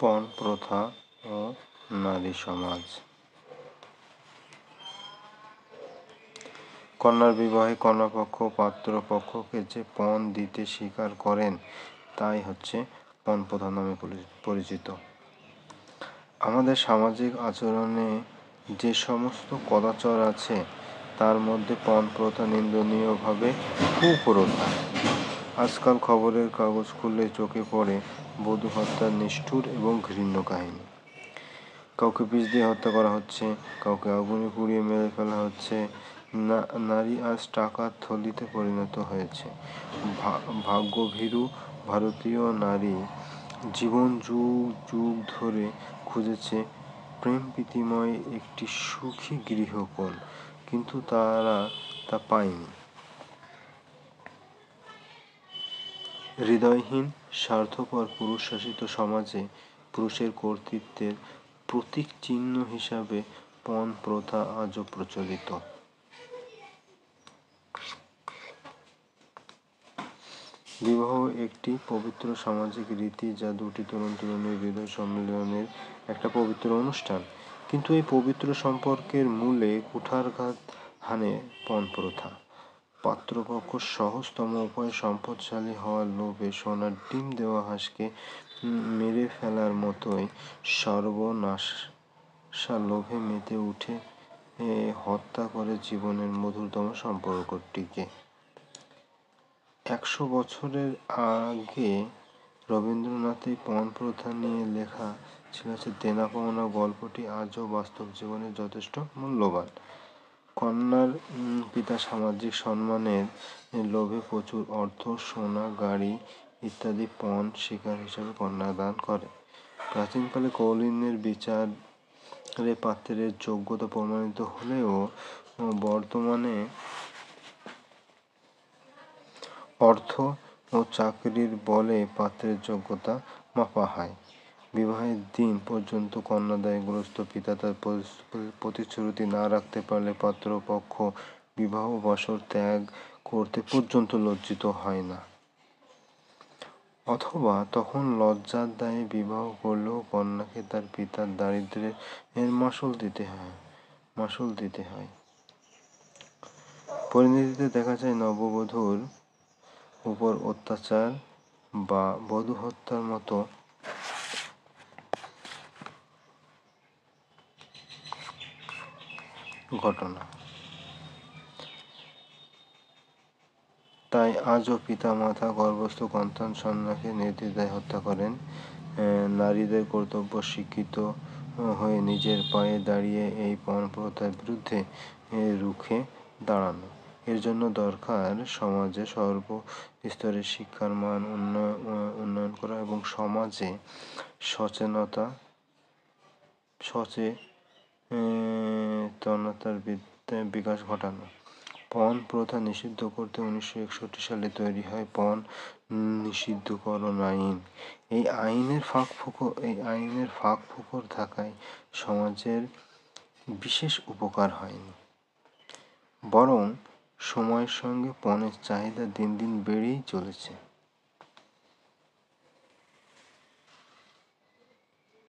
পণ প্রথা ও নারী সমাজ। কন্যার বিবাহে কন্যাপক্ষ পাত্রপক্ষকে যে পণ দিতে স্বীকার করেন তাই হচ্ছে পণ প্রথা নামে পরিচিত। আমাদের সামাজিক আচরণে যে সমস্ত কদাচার আছে তার মধ্যে পণ প্রথা নিন্দনীয়ভাবে কুপ্রথা। আজকাল খবরের কাগজ খুললে চোখে পড়ে বধূ হত্যার নিষ্ঠুর এবং ঘৃণ্য কাহিনী। কাউকে বিষ দিয়ে হত্যা করা হচ্ছে, কাউকে আগুনে পুড়িয়ে মেরে ফেলা হচ্ছে। নারী আজ টাকার থলিতে পরিণত হয়েছে। ভাগ্যভীরু ভারতীয় নারী জীবন যুগ যুগ ধরে খুঁজেছে প্রেম প্রীতিময় একটি সুখী গৃহকোণ, কিন্তু তারা তা পায়নি। হৃদয়হীন স্বার্থপর পুরুষ শাসিত সমাজে পুরুষের কর্তৃত্বের প্রতীক চিহ্ন হিসাবে পণ প্রথা আজও প্রচলিত। বিবাহ একটি পবিত্র সামাজিক রীতি, যা দুটি তরুণ তরুণীর হৃদয় সম্মিলনের একটা পবিত্র অনুষ্ঠান। কিন্তু এই পবিত্র সম্পর্কের মূলে কুঠারঘাত হানে পণ প্রথা। পাত্রপক্ষ সহজতম উপায়ে সম্পদশালী হওয়ার লোভে সোনার ডিম দেওয়া হাঁসকে মেরে ফেলার মতোই সর্বনাশা লোভে মেতে উঠে হত্যা করে জীবনের মধুরতম সম্পর্কটিকে। 100 বছরের আগে রবীন্দ্রনাথের পণ প্রথা নিয়ে লেখা ছিল যে দেনা পাওনা গল্পটি আজও বাস্তব জীবনে যথেষ্ট মূল্যবান। কন্যার পিতা সামাজিক সম্মানের লোভে প্রচুর অর্থ, সোনা, গাড়ি ইত্যাদি পণ শিকার হিসাবে কন্যা দান করে। প্রাচীনকালে কৌলীন্যের বিচারে পাত্রের যোগ্যতা প্রমাণিত হলেও বর্তমানে অর্থ ও চাকরির বলে পাত্রের যোগ্যতা মাপা হয়। বিবাহের দিন পর্যন্ত কন্যাদায়গ্রস্ত পিতা তার প্রতিশ্রুতি না রাখতে পারলে পাত্রপক্ষ বিবাহ বসর ত্যাগ করতে পর্যন্ত লজ্জিত হয় না, অথবা তখন লজ্জার দায়ে বিবাহ করলেও কন্যাকে তার পিতার দারিদ্র্যের মাসুল দিতে হয়। পরিণতিতে দেখা যায় নববধূর উপর অত্যাচার বা বধূ হত্যার মতো ঘটনা। তাই আজও পিতামাতা গর্ভস্থ সন্তান কন্যাকে নির্দ্বিধায় হত্যা করেন। নারীদের কর্তব্য শিক্ষিত হয়ে নিজের পায়ে দাঁড়িয়ে এই পণ প্রথার বিরুদ্ধে রুখে দাঁড়ানো। এর জন্য দরকার সমাজে সর্বস্তরের শিক্ষার মান উন্নয়ন করা এবং সমাজে সচেতনতার বিকাশ ঘটানো। পণ প্রথা নিষিদ্ধ করতে 1961 সালে তৈরি হয় পণ নিষিদ্ধকরণ আইন। এই আইনের ফাঁকফোকর থাকায় সমাজের বিশেষ উপকার হয়নি, বরং সময়ের সঙ্গে পণের চাহিদা দিন দিন বেড়েই চলেছে।